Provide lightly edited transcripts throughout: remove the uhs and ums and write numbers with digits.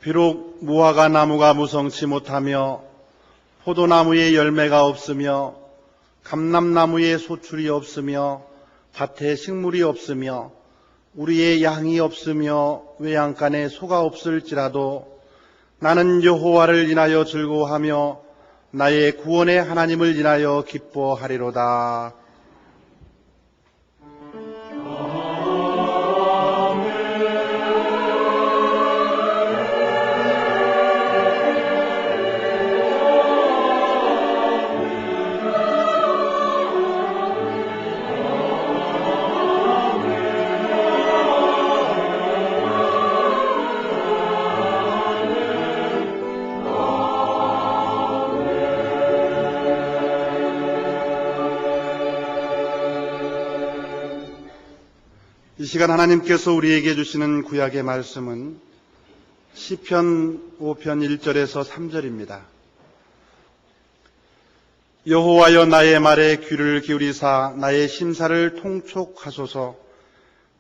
비록 무화과 나무가 무성치 못하며 포도나무에 열매가 없으며 감람나무에 소출이 없으며 밭에 식물이 없으며 우리의 양이 없으며 외양간에 소가 없을지라도 나는 여호와를 인하여 즐거워하며 나의 구원의 하나님을 인하여 기뻐하리로다. 이 시간 하나님께서 우리에게 주시는 구약의 말씀은 시편 5편 1절에서 3절입니다. 여호와여 나의 말에 귀를 기울이사 나의 심사를 통촉하소서.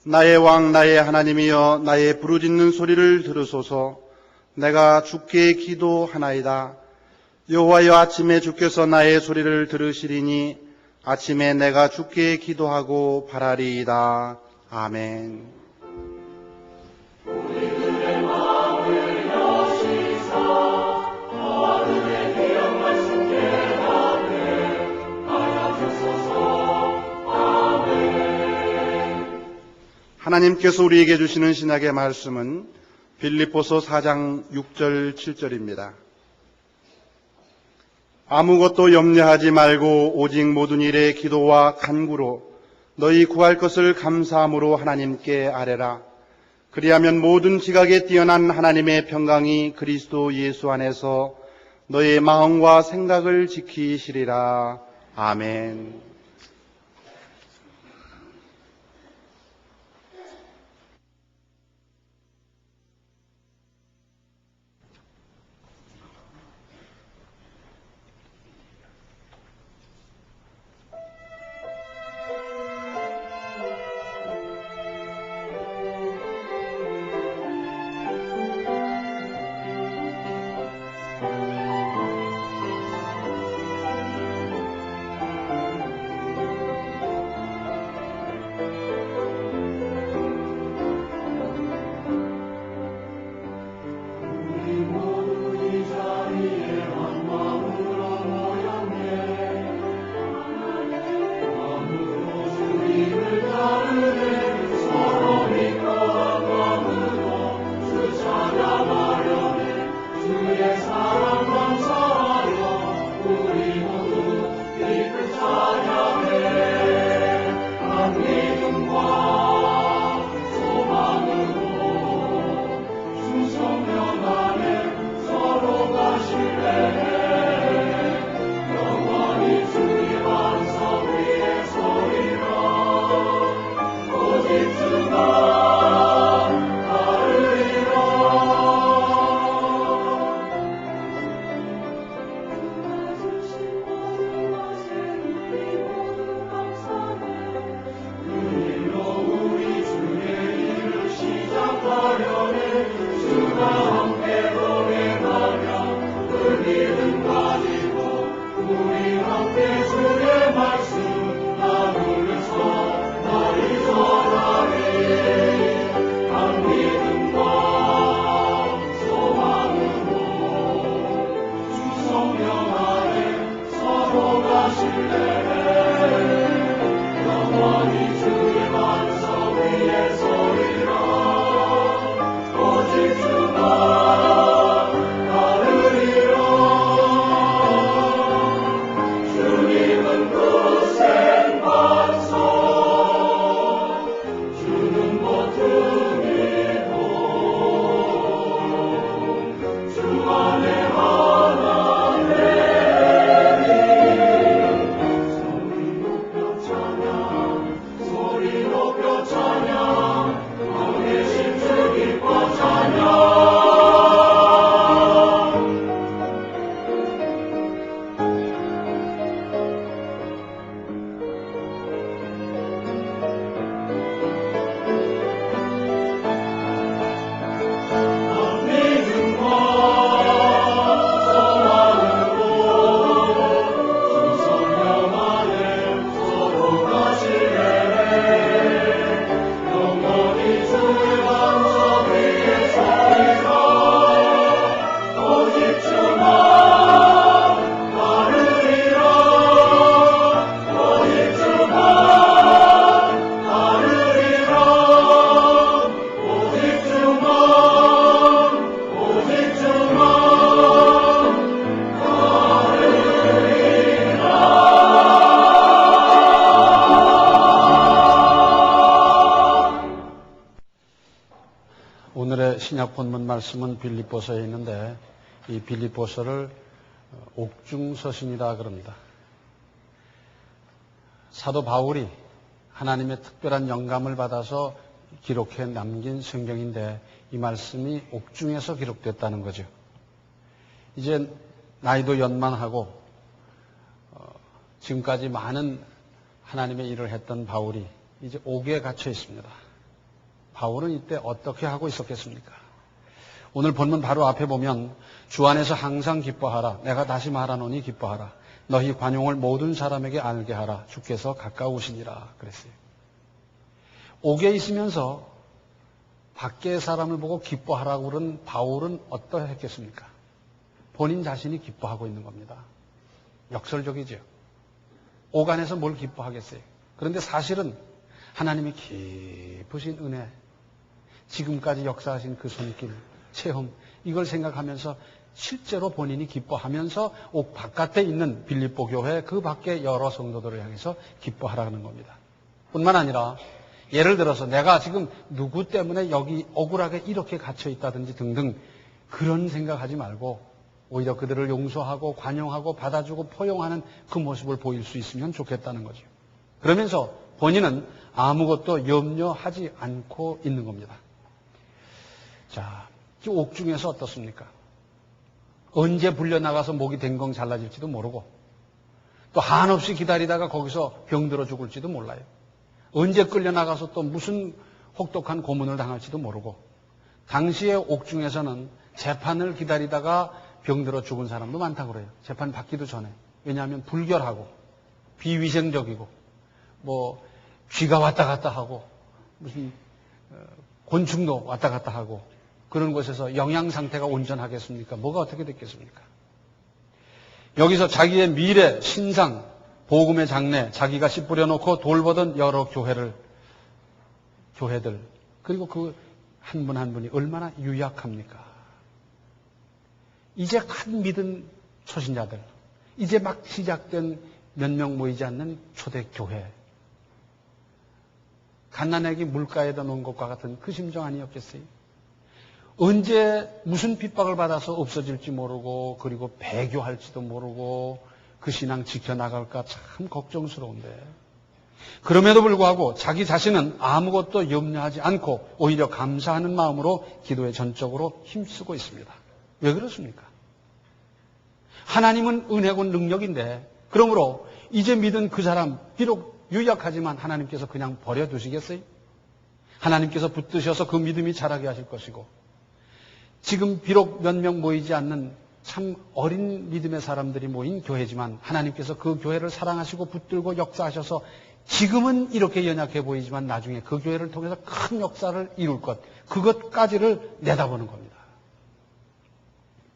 나의 왕 나의 하나님이여 나의 부르짖는 소리를 들으소서. 내가 주께 기도하나이다. 여호와여 아침에 주께서 나의 소리를 들으시리니 아침에 내가 주께 기도하고 바라리이다. 아멘. 우리들의 마음을 여시사 너와 그의 귀한 말씀 깨닫게 하여주소서. 아멘. 하나님께서 우리에게 주시는 신약의 말씀은 빌립보서 4장 6절 7절입니다. 아무것도 염려하지 말고 오직 모든 일에 기도와 간구로 너희 구할 것을 감사함으로 하나님께 아뢰라. 그리하면 모든 지각에 뛰어난 하나님의 평강이 그리스도 예수 안에서 너의 마음과 생각을 지키시리라. 아멘. 오늘의 신약 본문 말씀은 빌립보서에 있는데 이 빌립보서를 옥중서신이라 그럽니다. 사도 바울이 하나님의 특별한 영감을 받아서 기록해 남긴 성경인데 이 말씀이 옥중에서 기록됐다는 거죠. 이제 나이도 연만하고 지금까지 많은 하나님의 일을 했던 바울이 이제 옥에 갇혀 있습니다. 바울은 이때 어떻게 하고 있었겠습니까? 오늘 본문 바로 앞에 보면 주 안에서 항상 기뻐하라. 내가 다시 말하노니 기뻐하라. 너희 관용을 모든 사람에게 알게 하라. 주께서 가까우시니라 그랬어요. 옥에 있으면서 밖의 사람을 보고 기뻐하라고 그런 바울은 어떠했겠습니까? 본인 자신이 기뻐하고 있는 겁니다. 역설적이죠. 옥 안에서 뭘 기뻐하겠어요? 그런데 사실은 하나님의 깊으신 은혜, 지금까지 역사하신 그 손길, 체험, 이걸 생각하면서 실제로 본인이 기뻐하면서 옥 바깥에 있는 빌립보 교회 그 밖에 여러 성도들을 향해서 기뻐하라는 겁니다. 뿐만 아니라 예를 들어서 내가 지금 누구 때문에 여기 억울하게 이렇게 갇혀 있다든지 등등 그런 생각하지 말고 오히려 그들을 용서하고 관용하고 받아주고 포용하는 그 모습을 보일 수 있으면 좋겠다는 거죠. 그러면서 본인은 아무것도 염려하지 않고 있는 겁니다. 자, 이 옥중에서 어떻습니까? 언제 불려나가서 목이 댕강 잘라질지도 모르고 또 한없이 기다리다가 거기서 병들어 죽을지도 몰라요. 언제 끌려나가서 또 무슨 혹독한 고문을 당할지도 모르고 당시의 옥중에서는 재판을 기다리다가 병들어 죽은 사람도 많다고 그래요. 재판 받기도 전에. 왜냐하면 불결하고 비위생적이고 쥐가 왔다 갔다 하고 무슨 곤충도 왔다 갔다 하고 그런 곳에서 영양 상태가 온전하겠습니까? 뭐가 어떻게 됐겠습니까? 여기서 자기의 미래, 신상, 복음의 장래, 자기가 씨 뿌려놓고 돌보던 여러 교회들 그리고 그 한 분 한 분이 얼마나 유약합니까? 이제 간 믿은 초신자들, 이제 막 시작된 몇 명 모이지 않는 초대교회, 갓난아기 물가에다 놓은 것과 같은 그 심정 아니었겠어요? 언제 무슨 핍박을 받아서 없어질지 모르고 그리고 배교할지도 모르고 그 신앙 지켜나갈까 참 걱정스러운데 그럼에도 불구하고 자기 자신은 아무것도 염려하지 않고 오히려 감사하는 마음으로 기도에 전적으로 힘쓰고 있습니다. 왜 그렇습니까? 하나님은 은혜고 능력인데 그러므로 이제 믿은 그 사람 비록 유약하지만 하나님께서 그냥 버려두시겠어요? 하나님께서 붙드셔서 그 믿음이 자라게 하실 것이고 지금 비록 몇 명 모이지 않는 참 어린 믿음의 사람들이 모인 교회지만 하나님께서 그 교회를 사랑하시고 붙들고 역사하셔서 지금은 이렇게 연약해 보이지만 나중에 그 교회를 통해서 큰 역사를 이룰 것, 그것까지를 내다보는 겁니다.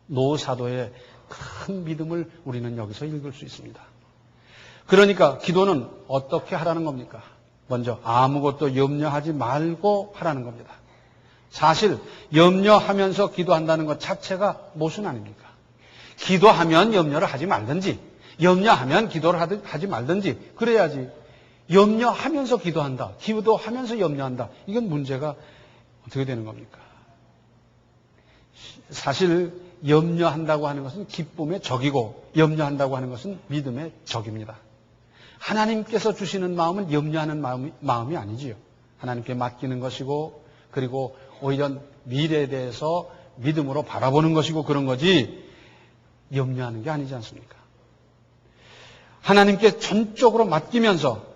노사도의 큰 믿음을 우리는 여기서 읽을 수 있습니다. 그러니까 기도는 어떻게 하라는 겁니까? 먼저 아무것도 염려하지 말고 하라는 겁니다. 사실 염려하면서 기도한다는 것 자체가 모순 아닙니까? 기도하면 염려를 하지 말든지 염려하면 기도를 하지 말든지 그래야지 염려하면서 기도한다, 기도하면서 염려한다, 이건 문제가 어떻게 되는 겁니까? 사실 염려한다고 하는 것은 기쁨의 적이고 염려한다고 하는 것은 믿음의 적입니다. 하나님께서 주시는 마음은 염려하는 마음이 아니지요. 하나님께 맡기는 것이고 그리고 오히려 미래에 대해서 믿음으로 바라보는 것이고 그런 거지 염려하는 게 아니지 않습니까? 하나님께 전적으로 맡기면서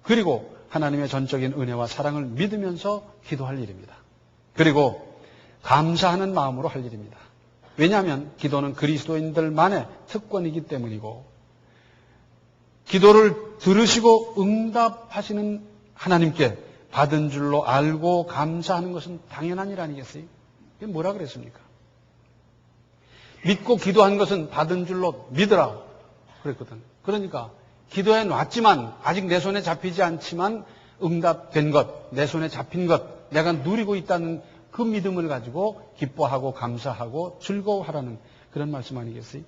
그리고 하나님의 전적인 은혜와 사랑을 믿으면서 기도할 일입니다. 그리고 감사하는 마음으로 할 일입니다. 왜냐하면 기도는 그리스도인들만의 특권이기 때문이고 기도를 들으시고 응답하시는 하나님께 받은 줄로 알고 감사하는 것은 당연한 일 아니겠어요? 이게 뭐라 그랬습니까? 믿고 기도한 것은 받은 줄로 믿으라 그랬거든. 그러니까 기도해 놨지만 아직 내 손에 잡히지 않지만 응답된 것, 내 손에 잡힌 것, 내가 누리고 있다는 그 믿음을 가지고 기뻐하고 감사하고 즐거워하라는 그런 말씀 아니겠어요?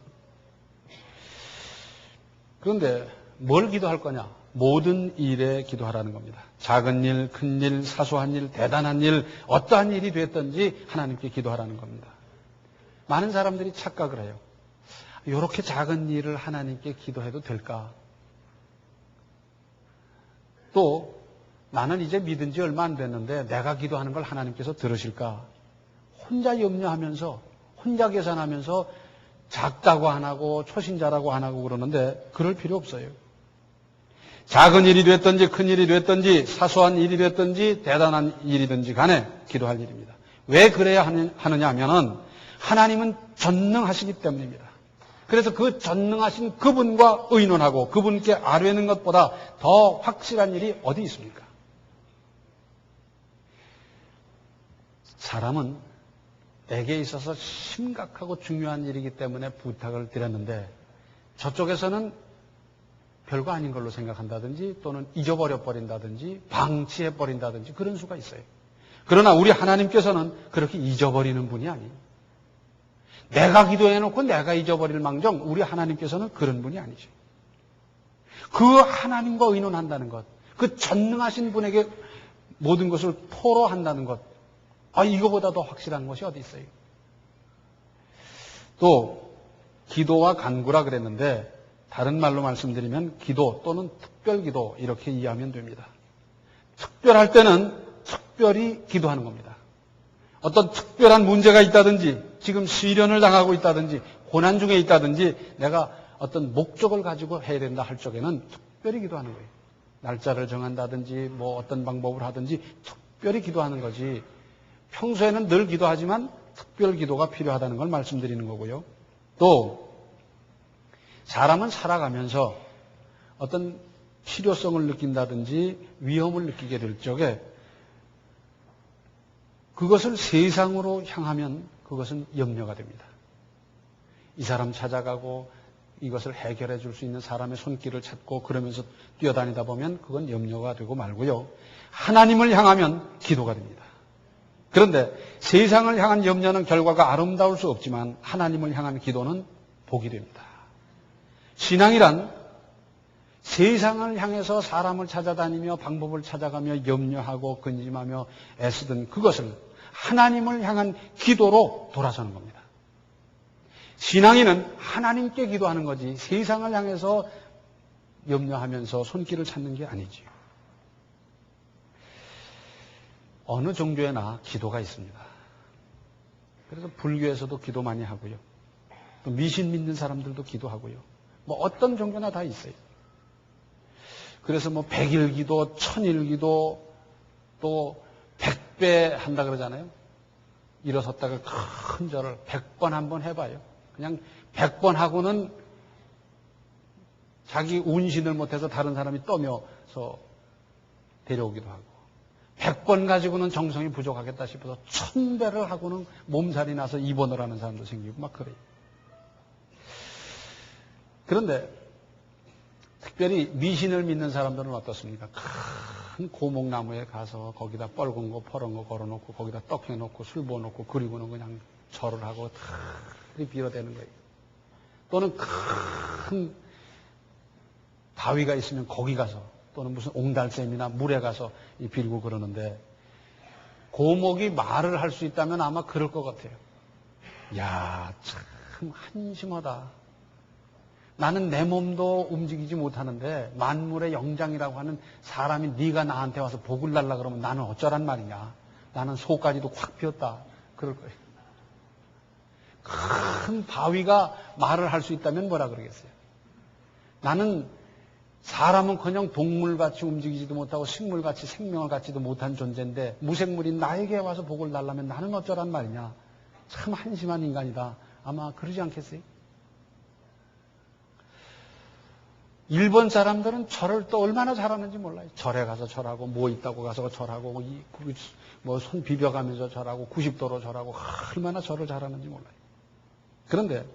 그런데 뭘 기도할 거냐? 모든 일에 기도하라는 겁니다. 작은 일, 큰 일, 사소한 일, 대단한 일, 어떠한 일이 됐든지 하나님께 기도하라는 겁니다. 많은 사람들이 착각을 해요. 이렇게 작은 일을 하나님께 기도해도 될까? 또 나는 이제 믿은 지 얼마 안 됐는데 내가 기도하는 걸 하나님께서 들으실까? 혼자 염려하면서 혼자 계산하면서 작다고 안 하고 초신자라고 안 하고 그러는데 그럴 필요 없어요. 작은 일이 됐든지 큰 일이 됐든지 사소한 일이 됐든지 대단한 일이든지 간에 기도할 일입니다. 왜 그래야 하느냐 하면은 하나님은 전능하시기 때문입니다. 그래서 그 전능하신 그분과 의논하고 그분께 아뢰는 것보다 더 확실한 일이 어디 있습니까? 사람은 내게 있어서 심각하고 중요한 일이기 때문에 부탁을 드렸는데 저쪽에서는 별거 아닌 걸로 생각한다든지 또는 잊어버려 버린다든지 방치해 버린다든지 그런 수가 있어요. 그러나 우리 하나님께서는 그렇게 잊어버리는 분이 아니에요. 내가 기도해놓고 내가 잊어버릴 망정 우리 하나님께서는 그런 분이 아니죠. 그 하나님과 의논한다는 것, 그 전능하신 분에게 모든 것을 토로한다는 것, 이거보다 더 확실한 것이 어디 있어요? 또 기도와 간구라 그랬는데 다른 말로 말씀드리면 기도 또는 특별기도 이렇게 이해하면 됩니다. 특별할 때는 특별히 기도하는 겁니다. 어떤 특별한 문제가 있다든지 지금 시련을 당하고 있다든지 고난 중에 있다든지 내가 어떤 목적을 가지고 해야 된다 할 적에는 특별히 기도하는 거예요. 날짜를 정한다든지 뭐 어떤 방법을 하든지 특별히 기도하는 거지 평소에는 늘 기도하지만 특별 기도가 필요하다는 걸 말씀드리는 거고요. 또 사람은 살아가면서 어떤 필요성을 느낀다든지 위험을 느끼게 될 적에 그것을 세상으로 향하면 그것은 염려가 됩니다. 이 사람 찾아가고 이것을 해결해 줄 수 있는 사람의 손길을 찾고 그러면서 뛰어다니다 보면 그건 염려가 되고 말고요. 하나님을 향하면 기도가 됩니다. 그런데 세상을 향한 염려는 결과가 아름다울 수 없지만 하나님을 향한 기도는 복이 됩니다. 신앙이란 세상을 향해서 사람을 찾아다니며 방법을 찾아가며 염려하고 근심하며 애쓰던 그것을 하나님을 향한 기도로 돌아서는 겁니다. 신앙인은 하나님께 기도하는 거지 세상을 향해서 염려하면서 손길을 찾는 게 아니지요. 어느 종교에나 기도가 있습니다. 그래서 불교에서도 기도 많이 하고요. 또 미신 믿는 사람들도 기도하고요. 뭐 어떤 종교나 다 있어요. 그래서 뭐 100일 기도, 1000일 기도, 또 100배 한다 그러잖아요. 일어섰다가 큰 절을 100번 한번 해봐요. 그냥 100번 하고는 자기 운신을 못해서 다른 사람이 떠며서 데려오기도 하고 100번 가지고는 정성이 부족하겠다 싶어서 1000배를 하고는 몸살이 나서 입원을 하는 사람도 생기고 막 그래요. 그런데 특별히 미신을 믿는 사람들은 어떻습니까? 큰 고목나무에 가서 거기다 뻘건 거 퍼런 거 걸어놓고 거기다 떡 해놓고 술 부어놓고 그리고는 그냥 절을 하고 다 빌어대는 거예요. 또는 큰 바위가 있으면 거기 가서 또는 무슨 옹달샘이나 물에 가서 빌고 그러는데 고목이 말을 할 수 있다면 아마 그럴 것 같아요. 야, 참 한심하다. 나는 내 몸도 움직이지 못하는데 만물의 영장이라고 하는 사람이 네가 나한테 와서 복을 달라 그러면 나는 어쩌란 말이냐. 나는 속까지도 확 비었다. 그럴 거예요. 큰 바위가 말을 할 수 있다면 뭐라 그러겠어요. 나는 사람은커녕 동물같이 움직이지도 못하고 식물같이 생명을 갖지도 못한 존재인데 무생물인 나에게 와서 복을 달라면 나는 어쩌란 말이냐. 참 한심한 인간이다. 아마 그러지 않겠어요? 일본 사람들은 절을 또 얼마나 잘하는지 몰라요. 절에 가서 절하고 뭐 있다고 가서 절하고 뭐 손 비벼가면서 절하고 90도로 절하고 얼마나 절을 잘하는지 몰라요. 그런데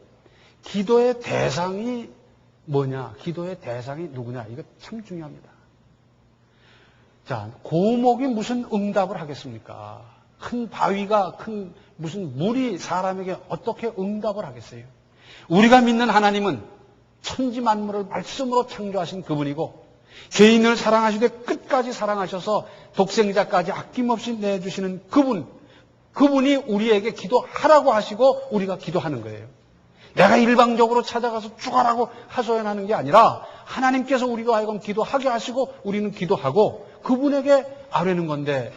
기도의 대상이 뭐냐? 기도의 대상이 누구냐? 이거 참 중요합니다. 자, 고목이 무슨 응답을 하겠습니까? 큰 바위가 큰 무슨 물이 사람에게 어떻게 응답을 하겠어요? 우리가 믿는 하나님은 천지 만물을 말씀으로 창조하신 그분이고 죄인을 사랑하시되 끝까지 사랑하셔서 독생자까지 아낌없이 내주시는 그분이 우리에게 기도하라고 하시고 우리가 기도하는 거예요. 내가 일방적으로 찾아가서 죽어라고 하소연하는 게 아니라 하나님께서 우리가 하여금 기도하게 하시고 우리는 기도하고 그분에게 아뢰는 건데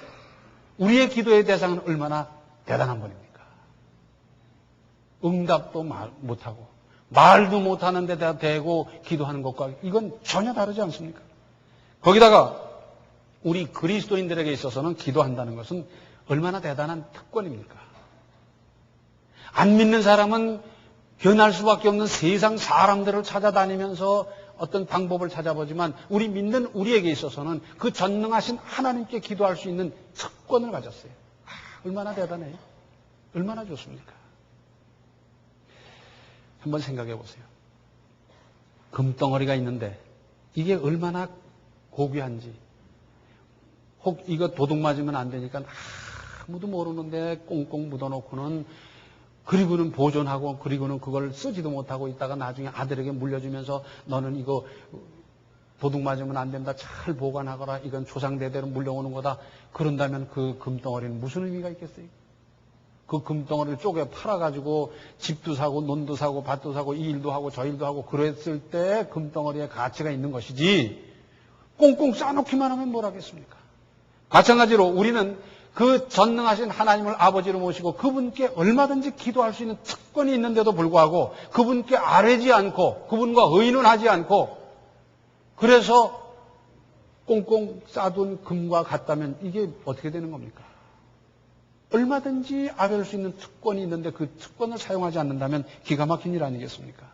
우리의 기도의 대상은 얼마나 대단한 분입니까? 응답도 못하고 말도 못하는 데다 대고 기도하는 것과 이건 전혀 다르지 않습니까? 거기다가 우리 그리스도인들에게 있어서는 기도한다는 것은 얼마나 대단한 특권입니까? 안 믿는 사람은 변할 수밖에 없는 세상 사람들을 찾아다니면서 어떤 방법을 찾아보지만 우리 믿는 우리에게 있어서는 그 전능하신 하나님께 기도할 수 있는 특권을 가졌어요. 얼마나 대단해요? 얼마나 좋습니까? 한번 생각해 보세요. 금덩어리가 있는데 이게 얼마나 고귀한지 혹 이거 도둑 맞으면 안 되니까 아무도 모르는데 꽁꽁 묻어놓고는 그리고는 보존하고 그리고는 그걸 쓰지도 못하고 있다가 나중에 아들에게 물려주면서 너는 이거 도둑 맞으면 안 된다. 잘 보관하거라. 이건 조상대대로 물려오는 거다. 그런다면 그 금덩어리는 무슨 의미가 있겠어요? 그 금덩어리를 쪼개 팔아가지고 집도 사고 논도 사고 밭도 사고 이 일도 하고 저 일도 하고 그랬을 때 금덩어리에 가치가 있는 것이지 꽁꽁 싸놓기만 하면 뭘 하겠습니까? 마찬가지로 우리는 그 전능하신 하나님을 아버지로 모시고 그분께 얼마든지 기도할 수 있는 특권이 있는데도 불구하고 그분께 아뢰지 않고 그분과 의논하지 않고 그래서 꽁꽁 싸둔 금과 같다면 이게 어떻게 되는 겁니까? 얼마든지 아뢰할 수 있는 특권이 있는데 그 특권을 사용하지 않는다면 기가 막힌 일 아니겠습니까?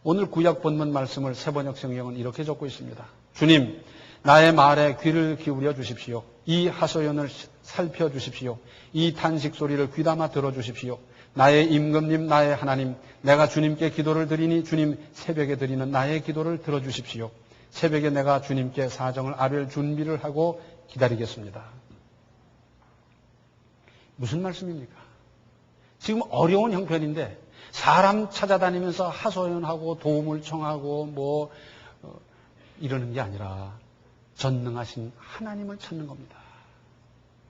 오늘 구약 본문 말씀을 새번역 성경은 이렇게 적고 있습니다. 주님, 나의 말에 귀를 기울여 주십시오. 이 하소연을 살펴주십시오. 이 탄식 소리를 귀담아 들어주십시오. 나의 임금님, 나의 하나님, 내가 주님께 기도를 드리니 주님 새벽에 드리는 나의 기도를 들어주십시오. 새벽에 내가 주님께 사정을 아뢰 준비를 하고 기다리겠습니다. 무슨 말씀입니까? 지금 어려운 형편인데 사람 찾아다니면서 하소연하고 도움을 청하고 이러는 게 아니라 전능하신 하나님을 찾는 겁니다.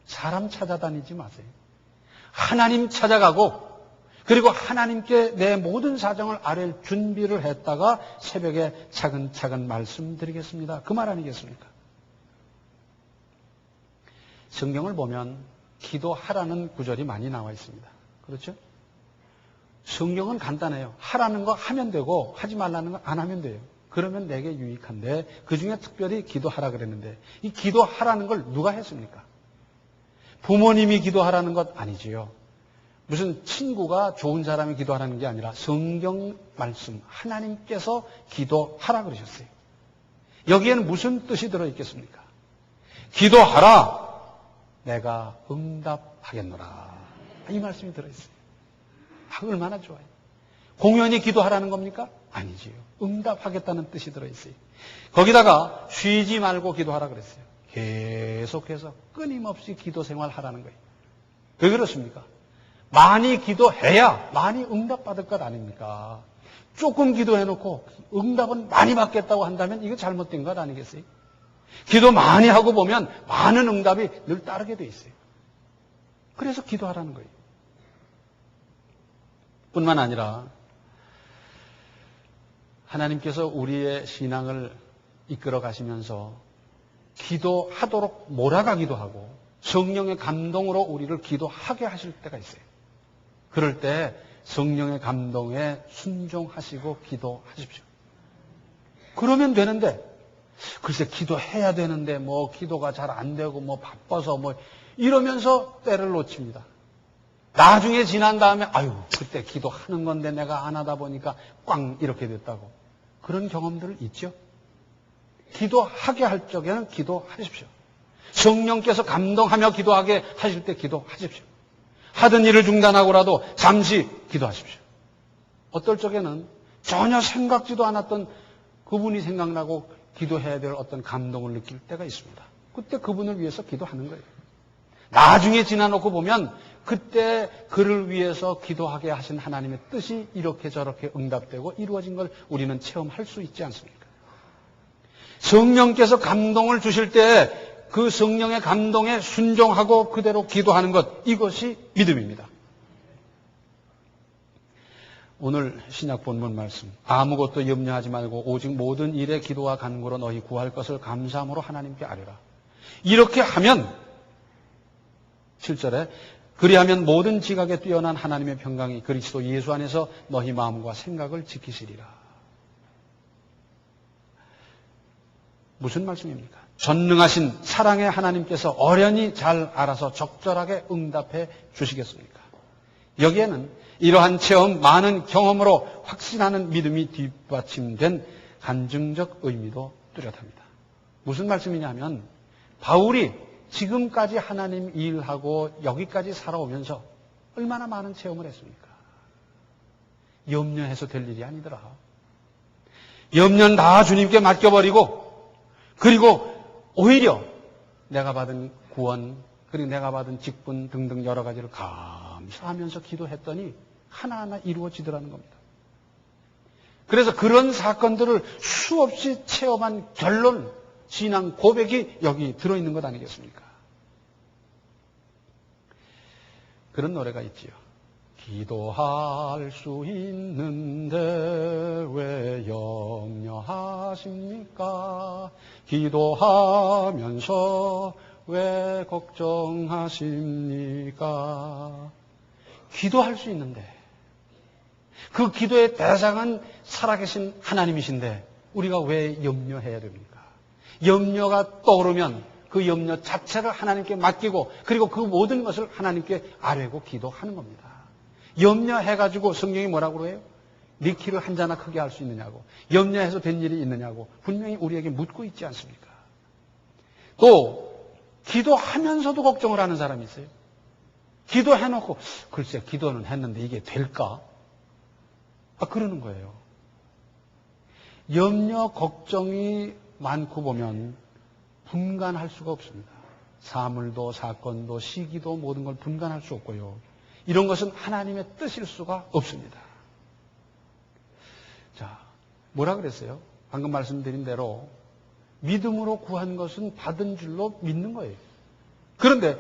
사람 찾아다니지 마세요. 하나님 찾아가고 그리고 하나님께 내 모든 사정을 아뢰 준비를 했다가 새벽에 차근차근 말씀드리겠습니다. 그 말 아니겠습니까? 성경을 보면 기도하라는 구절이 많이 나와 있습니다. 그렇죠? 성경은 간단해요. 하라는 거 하면 되고 하지 말라는 거 안 하면 돼요. 그러면 내게 유익한데 그중에 특별히 기도하라 그랬는데 이 기도하라는 걸 누가 했습니까? 부모님이 기도하라는 것 아니지요. 무슨 친구가 좋은 사람이 기도하라는 게 아니라 성경 말씀 하나님께서 기도하라 그러셨어요. 여기에는 무슨 뜻이 들어있겠습니까? 기도하라 내가 응답하겠노라. 이 말씀이 들어있어요. 얼마나 좋아요. 공연히 기도하라는 겁니까? 아니지요. 응답하겠다는 뜻이 들어있어요. 거기다가 쉬지 말고 기도하라 그랬어요. 계속해서 끊임없이 기도 생활하라는 거예요. 왜 그렇습니까? 많이 기도해야 많이 응답받을 것 아닙니까? 조금 기도해놓고 응답은 많이 받겠다고 한다면 이거 잘못된 것 아니겠어요? 기도 많이 하고 보면 많은 응답이 늘 따르게 돼 있어요. 그래서 기도하라는 거예요. 뿐만 아니라 하나님께서 우리의 신앙을 이끌어 가시면서 기도하도록 몰아가기도 하고 성령의 감동으로 우리를 기도하게 하실 때가 있어요. 그럴 때 성령의 감동에 순종하시고 기도하십시오. 그러면 되는데 글쎄 기도해야 되는데 기도가 잘 안 되고 바빠서 이러면서 때를 놓칩니다. 나중에 지난 다음에 그때 기도하는 건데 내가 안 하다 보니까 꽝 이렇게 됐다고. 그런 경험들 있죠? 기도하게 할 적에는 기도하십시오. 성령께서 감동하며 기도하게 하실 때 기도하십시오. 하던 일을 중단하고라도 잠시 기도하십시오. 어떨 적에는 전혀 생각지도 않았던 그분이 생각나고 기도해야 될 어떤 감동을 느낄 때가 있습니다. 그때 그분을 위해서 기도하는 거예요. 나중에 지나놓고 보면 그때 그를 위해서 기도하게 하신 하나님의 뜻이 이렇게 저렇게 응답되고 이루어진 걸 우리는 체험할 수 있지 않습니까? 성령께서 감동을 주실 때 그 성령의 감동에 순종하고 그대로 기도하는 것, 이것이 믿음입니다. 오늘 신약 본문 말씀, 아무것도 염려하지 말고 오직 모든 일에 기도와 간구로 너희 구할 것을 감사함으로 하나님께 아뢰라. 이렇게 하면 7절에 그리하면 모든 지각에 뛰어난 하나님의 평강이 그리스도 예수 안에서 너희 마음과 생각을 지키시리라. 무슨 말씀입니까? 전능하신 사랑의 하나님께서 어련히 잘 알아서 적절하게 응답해 주시겠습니까? 여기에는 이러한 체험, 많은 경험으로 확신하는 믿음이 뒷받침된 간증적 의미도 뚜렷합니다. 무슨 말씀이냐면 바울이 지금까지 하나님 일하고 여기까지 살아오면서 얼마나 많은 체험을 했습니까? 염려해서 될 일이 아니더라. 염려는 다 주님께 맡겨버리고 그리고 오히려 내가 받은 구원 그리고 내가 받은 직분 등등 여러 가지를 감사하면서 기도했더니 하나하나 이루어지더라는 겁니다. 그래서 그런 사건들을 수없이 체험한 결론, 신앙 고백이 여기 들어있는 것 아니겠습니까? 그런 노래가 있지요. 기도할 수 있는데 왜 염려하십니까? 기도하면서 왜 걱정하십니까? 기도할 수 있는데 그 기도의 대상은 살아계신 하나님이신데 우리가 왜 염려해야 됩니까? 염려가 떠오르면 그 염려 자체를 하나님께 맡기고 그리고 그 모든 것을 하나님께 아뢰고 기도하는 겁니다. 염려해가지고 성경이 뭐라고 해요? 네 키를 한 자나 크게 할 수 있느냐고, 염려해서 된 일이 있느냐고 분명히 우리에게 묻고 있지 않습니까? 또 기도하면서도 걱정을 하는 사람이 있어요. 기도해놓고 글쎄 기도는 했는데 이게 될까? 그러는 거예요. 염려, 걱정이 많고 보면 분간할 수가 없습니다. 사물도 사건도 시기도 모든 걸 분간할 수 없고요. 이런 것은 하나님의 뜻일 수가 없습니다. 자, 뭐라 그랬어요? 방금 말씀드린 대로 믿음으로 구한 것은 받은 줄로 믿는 거예요. 그런데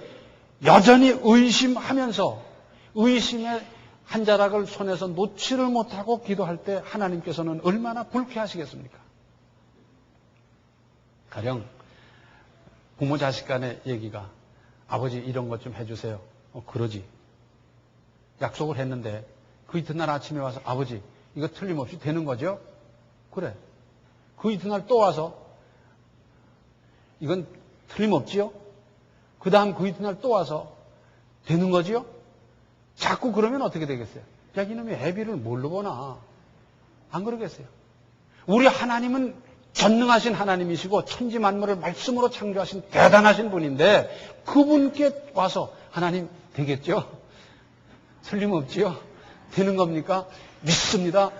여전히 의심하면서 의심의 한 자락을 손에서 놓지를 못하고 기도할 때 하나님께서는 얼마나 불쾌하시겠습니까? 가령 부모 자식 간의 얘기가 아버지 이런 것 좀 해주세요. 그러지. 약속을 했는데 그 이튿날 아침에 와서 아버지 이거 틀림없이 되는 거죠? 그래. 그 이튿날 또 와서 이건 틀림없지요? 그 다음 그 이튿날 또 와서 되는 거지요? 자꾸 그러면 어떻게 되겠어요? 야 이놈이 애비를 뭘로 보나? 안 그러겠어요? 우리 하나님은 전능하신 하나님이시고 천지 만물을 말씀으로 창조하신 대단하신 분인데 그분께 와서 하나님 되겠죠? 틀림없지요? 되는 겁니까? 믿습니다.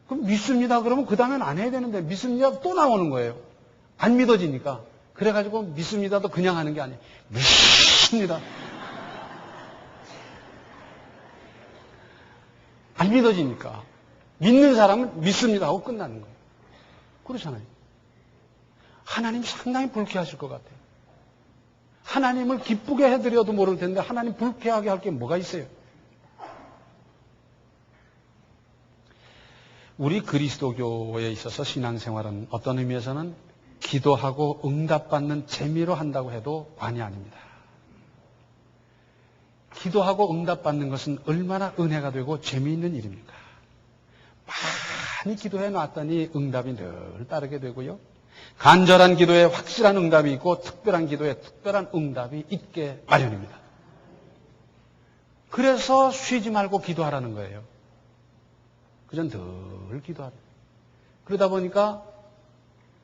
그럼 믿습니다. 그러면 그 다음엔 안 해야 되는데 믿습니다. 또 나오는 거예요. 안 믿어지니까. 그래가지고 믿습니다도 그냥 하는 게 아니에요. 믿습니다. 안 믿어지니까. 믿는 사람은 믿습니다 하고 끝나는 거예요. 그렇잖아요. 하나님 상당히 불쾌하실 것 같아요. 하나님을 기쁘게 해드려도 모를 텐데 하나님 불쾌하게 할 게 뭐가 있어요? 우리 그리스도교에 있어서 신앙생활은 어떤 의미에서는 기도하고 응답받는 재미로 한다고 해도 관이 아닙니다. 기도하고 응답받는 것은 얼마나 은혜가 되고 재미있는 일입니까? 많이 기도해 놨더니 응답이 늘 따르게 되고요. 간절한 기도에 확실한 응답이 있고 특별한 기도에 특별한 응답이 있게 마련입니다. 그래서 쉬지 말고 기도하라는 거예요. 그전 늘 기도하라. 그러다 보니까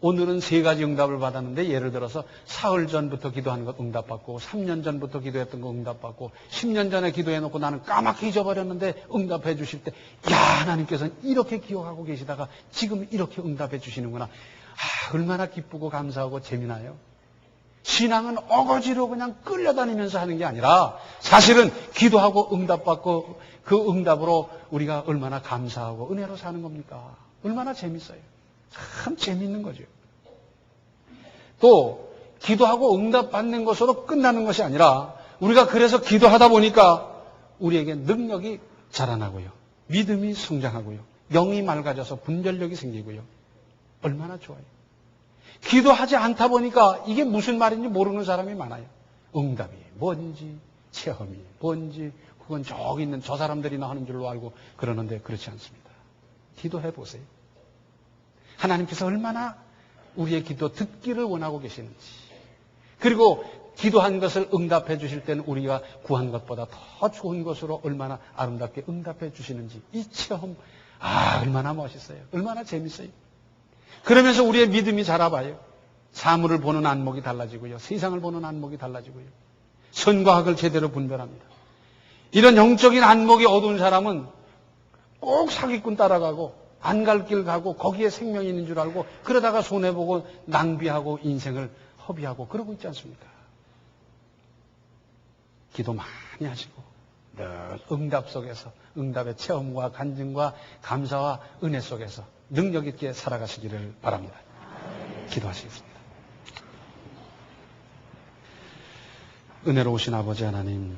오늘은 3가지 응답을 받았는데 예를 들어서 사흘 전부터 기도하는 것 응답받고 3년 전부터 기도했던 거 응답받고 10년 전에 기도해놓고 나는 까맣게 잊어버렸는데 응답해 주실 때 야 하나님께서는 이렇게 기억하고 계시다가 지금 이렇게 응답해 주시는구나. 얼마나 기쁘고 감사하고 재미나요. 신앙은 어거지로 그냥 끌려다니면서 하는 게 아니라 사실은 기도하고 응답받고 그 응답으로 우리가 얼마나 감사하고 은혜로 사는 겁니까? 얼마나 재밌어요. 참 재밌는 거죠. 또 기도하고 응답받는 것으로 끝나는 것이 아니라 우리가 그래서 기도하다 보니까 우리에게 능력이 자라나고요. 믿음이 성장하고요. 영이 맑아져서 분별력이 생기고요. 얼마나 좋아요. 기도하지 않다 보니까 이게 무슨 말인지 모르는 사람이 많아요. 응답이 뭔지, 체험이 뭔지, 그건 저기 있는 저 사람들이나 하는 줄로 알고 그러는데 그렇지 않습니다. 기도해 보세요. 하나님께서 얼마나 우리의 기도 듣기를 원하고 계시는지, 그리고 기도한 것을 응답해 주실 때는 우리가 구한 것보다 더 좋은 것으로 얼마나 아름답게 응답해 주시는지, 이 체험, 얼마나 멋있어요. 얼마나 재밌어요. 그러면서 우리의 믿음이 자라봐요. 사물을 보는 안목이 달라지고요. 세상을 보는 안목이 달라지고요. 선과 악을 제대로 분별합니다. 이런 영적인 안목이 어두운 사람은 꼭 사기꾼 따라가고 안 갈 길 가고 거기에 생명이 있는 줄 알고 그러다가 손해보고 낭비하고 인생을 허비하고 그러고 있지 않습니까? 기도 많이 하시고 늘 응답 속에서 응답의 체험과 간증과 감사와 은혜 속에서 능력 있게 살아가시기를 바랍니다. 기도하시겠습니다. 은혜로우신 아버지 하나님,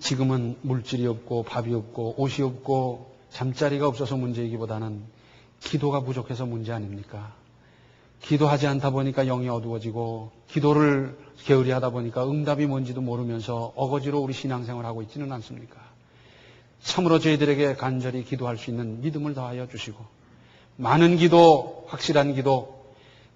지금은 물질이 없고 밥이 없고 옷이 없고 잠자리가 없어서 문제이기보다는 기도가 부족해서 문제 아닙니까? 기도하지 않다 보니까 영이 어두워지고 기도를 게으리 하다 보니까 응답이 뭔지도 모르면서 어거지로 우리 신앙생활을 하고 있지는 않습니까? 참으로 저희들에게 간절히 기도할 수 있는 믿음을 더하여 주시고 많은 기도, 확실한 기도,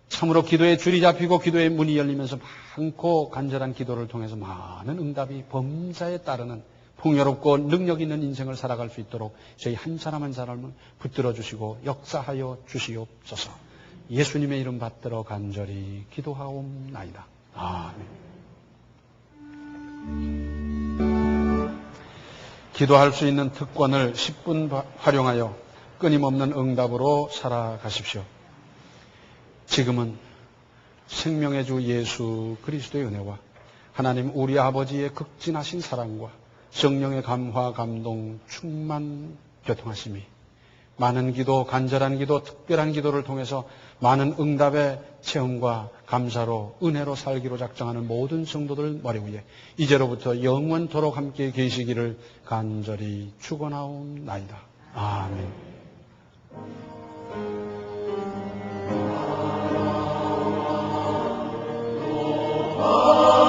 참으로 기도의 줄이 잡히고 기도의 문이 열리면서 많고 간절한 기도를 통해서 많은 응답이 범사에 따르는 풍요롭고 능력 있는 인생을 살아갈 수 있도록 저희 한 사람 한 사람을 붙들어 주시고 역사하여 주시옵소서. 예수님의 이름 받들어 간절히 기도하옵나이다. 아멘. 기도할 수 있는 특권을 10분 활용하여 끊임없는 응답으로 살아가십시오. 지금은 생명의 주 예수 그리스도의 은혜와 하나님 우리 아버지의 극진하신 사랑과 성령의 감화, 감동, 충만, 교통하심이 많은 기도, 간절한 기도, 특별한 기도를 통해서 많은 응답의 체험과 감사로 은혜로 살기로 작정하는 모든 성도들 머리 위에 이제로부터 영원토록 함께 계시기를 간절히 축원하옵나이다. 아멘. Oh